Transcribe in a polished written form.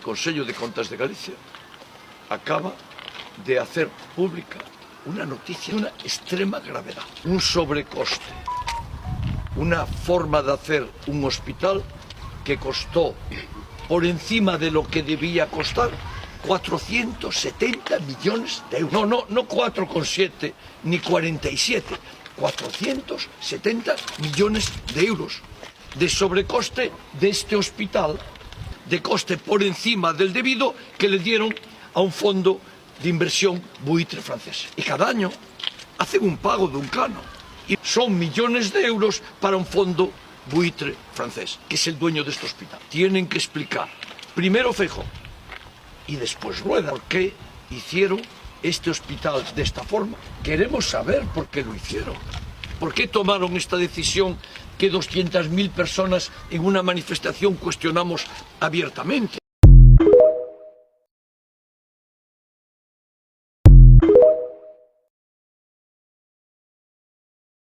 Consello de Contas de Galicia acaba de hacer pública una noticia de una extrema gravedad, un sobrecoste, una forma de hacer un hospital que costó por encima de lo que debía costar 470 millones de euros. No 4,7 ni 47, 470 millones de euros de sobrecoste de este hospital, de coste por encima del debido que le dieron a un fondo de inversión buitre francés. Y cada año hacen un pago de un canon. Y son millones de euros para un fondo buitre francés, que es el dueño de este hospital. Tienen que explicar, primero Feijóo y después Rueda, por qué hicieron este hospital de esta forma. Queremos saber por qué lo hicieron. ¿Por qué tomaron esta decisión que 200.000 personas en una manifestación cuestionamos abiertamente?